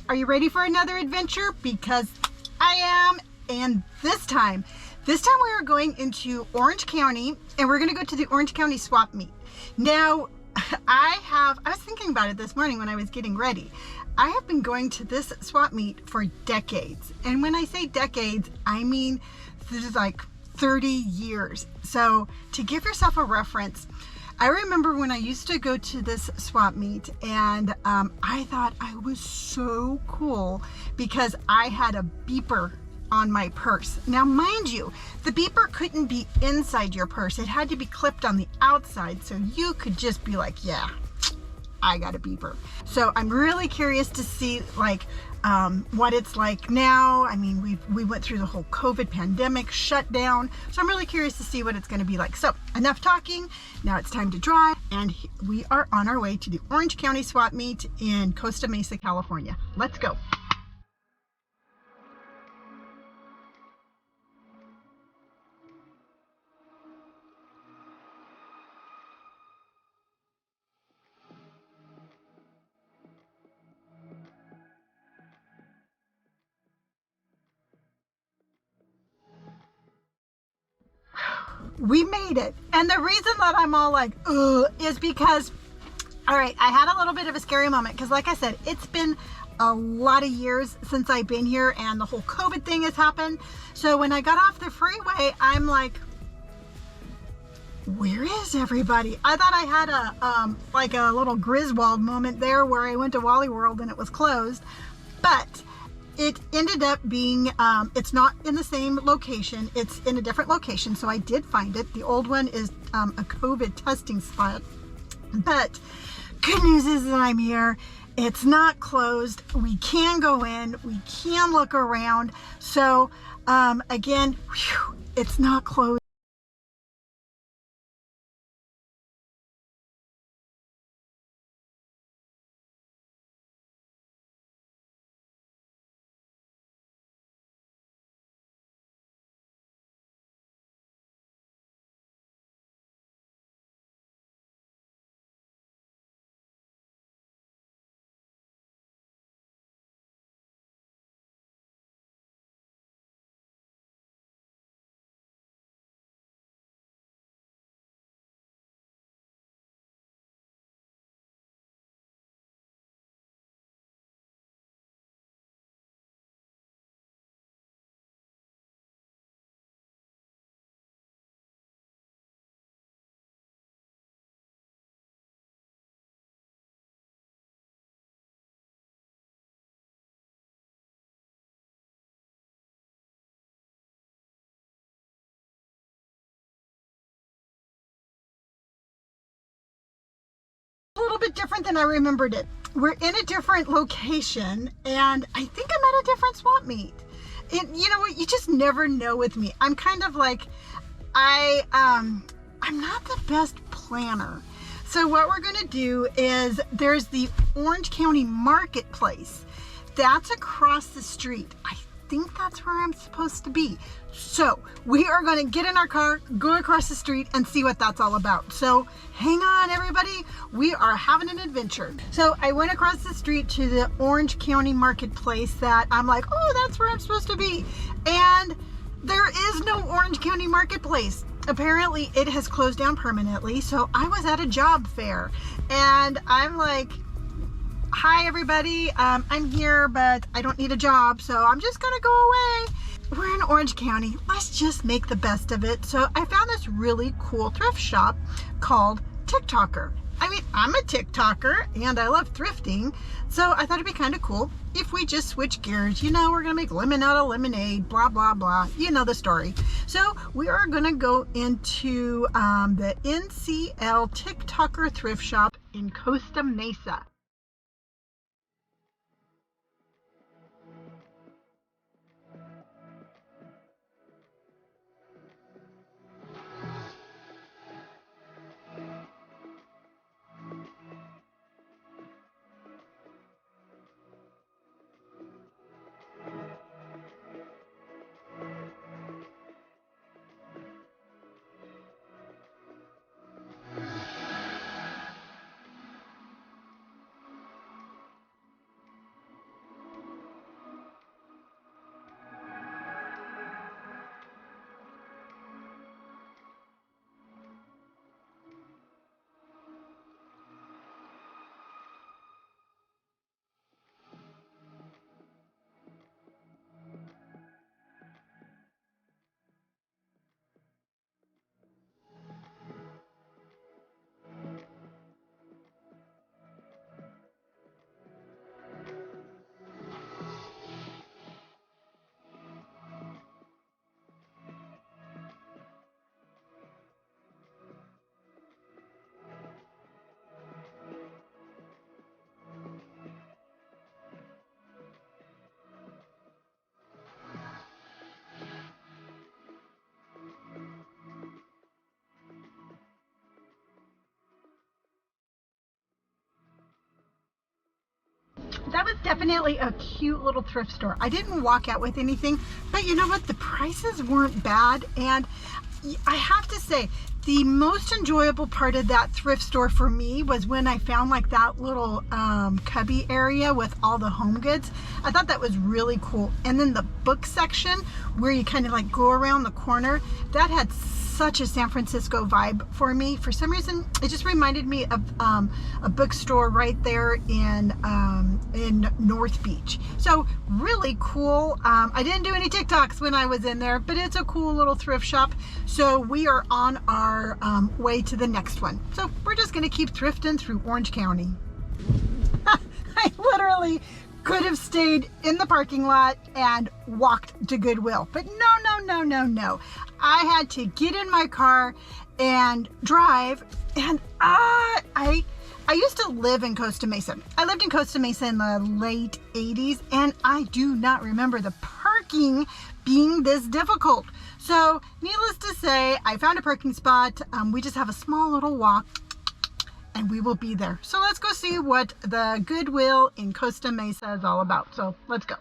Are you ready for another adventure? Because I am. And this time we are going into Orange County, and we're going to go to the Orange County swap meet. Now, I was thinking about it this morning when I was getting ready. I have been going to this swap meet for decades. And when I say decades, I mean this is like 30 years. So to give yourself a reference, I remember when I used to go to this swap meet, and I thought I was so cool because I had a beeper on my purse. Now, mind you, the beeper couldn't be inside your purse. It had to be clipped on the outside, so you could just be like, yeah, I got a beeper. So I'm really curious to see what it's like now. I mean, we went through the whole COVID pandemic shutdown, so I'm really curious to see what it's going to be like. So enough talking. Now it's time to drive, and we are on our way to the Orange County swap meet in Costa Mesa, California. Let's go. We made it. And the reason that I'm all like, ugh, is because, all right, I had a little bit of a scary moment because, like I said, it's been a lot of years since I've been here, and the whole COVID thing has happened. So when I got off the freeway, I'm like, where is everybody? I thought I had a little Griswold moment there where I went to Wally World and it was closed, but it ended up being, it's not in the same location, it's in a different location, so I did find it. The old one is a COVID testing spot, but good news is that I'm here. It's not closed. We can go in, we can look around. So again, whew, it's not closed. A little bit different than I remembered it. We're in a different location, and I think I'm at a different swap meet. You know what? You just never know with me. I'm kind of like, I'm not the best planner. So what we're gonna do is there's the Orange County Marketplace. That's across the street. I think that's where I'm supposed to be. So we are going to get in our car, go across the street, and see what that's all about. So hang on, everybody. We are having an adventure. So I went across the street to the Orange County Marketplace that I'm like, oh, that's where I'm supposed to be. And there is no Orange County Marketplace. Apparently it has closed down permanently. So I was at a job fair, and I'm like, hi everybody, I'm here, but I don't need a job, so I'm just gonna go away. We're in Orange County. Let's just make the best of it. So I found this really cool thrift shop called TikToker. I mean, I'm a TikToker and I love thrifting, so I thought it'd be kind of cool if we just switch gears. You know, we're gonna make lemon out of lemonade, blah blah blah, you know the story. So we are gonna go into the NCL TikToker thrift shop in Costa Mesa. that was definitely a cute little thrift store. I didn't walk out with anything, but you know what? The prices weren't bad. And I have to say, the most enjoyable part of that thrift store for me was when I found like that little cubby area with all the home goods. I thought that was really cool. And then the book section where you kind of like go around the corner, that had such a San Francisco vibe for me. For some reason, it just reminded me of a bookstore right there in North Beach. So really cool. I didn't do any TikToks when I was in there, but it's a cool little thrift shop. So we are on our way to the next one. So we're just gonna keep thrifting through Orange County. I literally could have stayed in the parking lot and walked to Goodwill, but no. I had to get in my car and drive, and I used to live in Costa Mesa. I lived in Costa Mesa in the late 80s, and I do not remember the parking being this difficult. So needless to say, I found a parking spot. We just have a small little walk and we will be there. So let's go see what the Goodwill in Costa Mesa is all about. So let's go.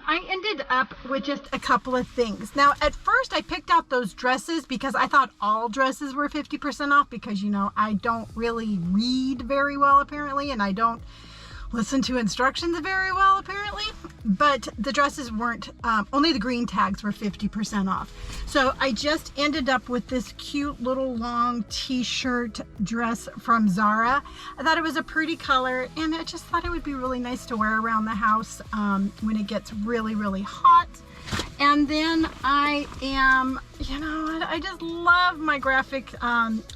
I ended up with just a couple of things. Now, at first I picked out those dresses because I thought all dresses were 50% off because, you know, I don't really read very well apparently, and I don't listen to instructions very well apparently, but the dresses weren't, only the green tags were 50% off. So I just ended up with this cute little long t-shirt dress from Zara. I thought it was a pretty color, and I just thought it would be really nice to wear around the house when it gets really, really hot. And then I am, you know, I just love my graphic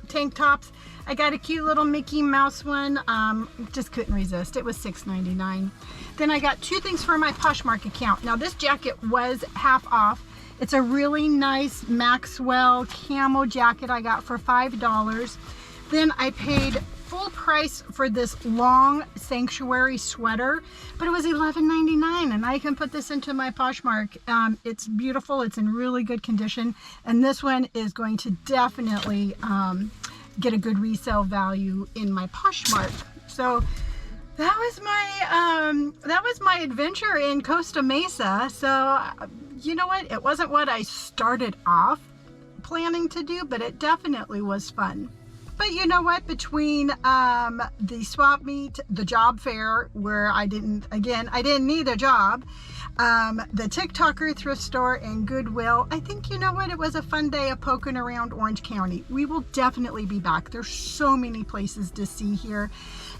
tank tops. I got a cute little Mickey Mouse one. Just couldn't resist. It was $6.99. Then I got two things for my Poshmark account. Now this jacket was half off. It's a really nice Maxwell camo jacket I got for $5. Then I paid full price for this long Sanctuary sweater, but it was $11.99, and I can put this into my Poshmark. It's beautiful. It's in really good condition, and this one is going to definitely get a good resale value in my Poshmark. So that was my adventure in Costa Mesa. So you know what, it wasn't what I started off planning to do, but it definitely was fun. But you know what? Between the swap meet, the job fair, where I didn't need a job, the TikToker thrift store, and Goodwill, I think, you know what? It was a fun day of poking around Orange County. We will definitely be back. There's so many places to see here,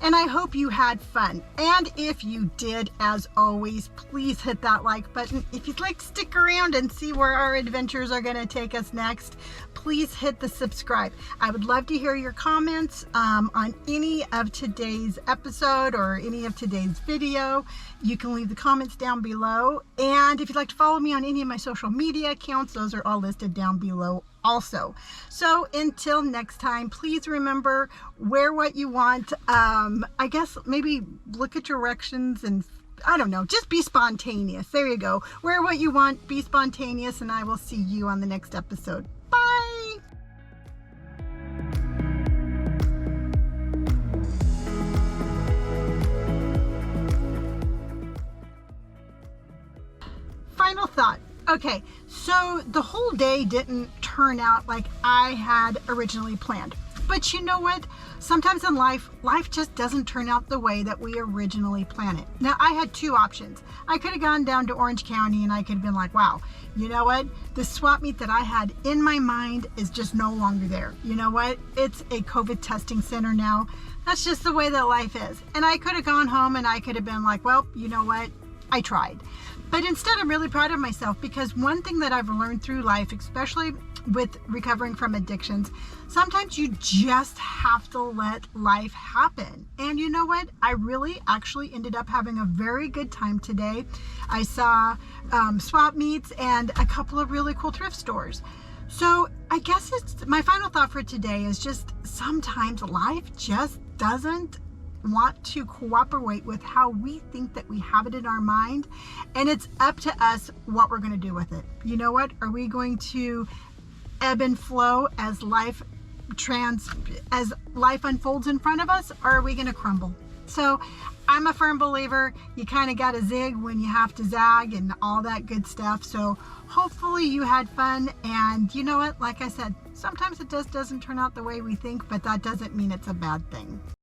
and I hope you had fun. And if you did, as always, please hit that like button. If you'd like to stick around and see where our adventures are going to take us next, please hit the subscribe. I would love to hear your comments on any of today's episode or any of today's video. You can leave the comments down below. And if you'd like to follow me on any of my social media accounts, those are all listed down below also. So until next time, please remember, wear what you want. I guess maybe look at directions and I don't know, just be spontaneous. There you go. Wear what you want, be spontaneous, and I will see you on the next episode. Bye. Final thought. Okay, so the whole day didn't turn out like I had originally planned. But you know what? Sometimes in life just doesn't turn out the way that we originally planned it. Now, I had two options. I could have gone down to Orange County and I could have been like, wow, you know what? The swap meet that I had in my mind is just no longer there. You know what? It's a COVID testing center now. That's just the way that life is. And I could have gone home and I could have been like, well, you know what? I tried. But instead, I'm really proud of myself, because one thing that I've learned through life, especially with recovering from addictions, sometimes you just have to let life happen. And you know what? I really actually ended up having a very good time today. I saw swap meets and a couple of really cool thrift stores. So I guess my final thought for today is just sometimes life just doesn't want to cooperate with how we think that we have it in our mind, and it's up to us what we're going to do with it. You know what? Are we going to ebb and flow as life unfolds in front of us, or are we going to crumble? So I'm a firm believer you kind of got to zig when you have to zag and all that good stuff. So hopefully you had fun, and you know what? Like I said, sometimes it just doesn't turn out the way we think, but that doesn't mean it's a bad thing.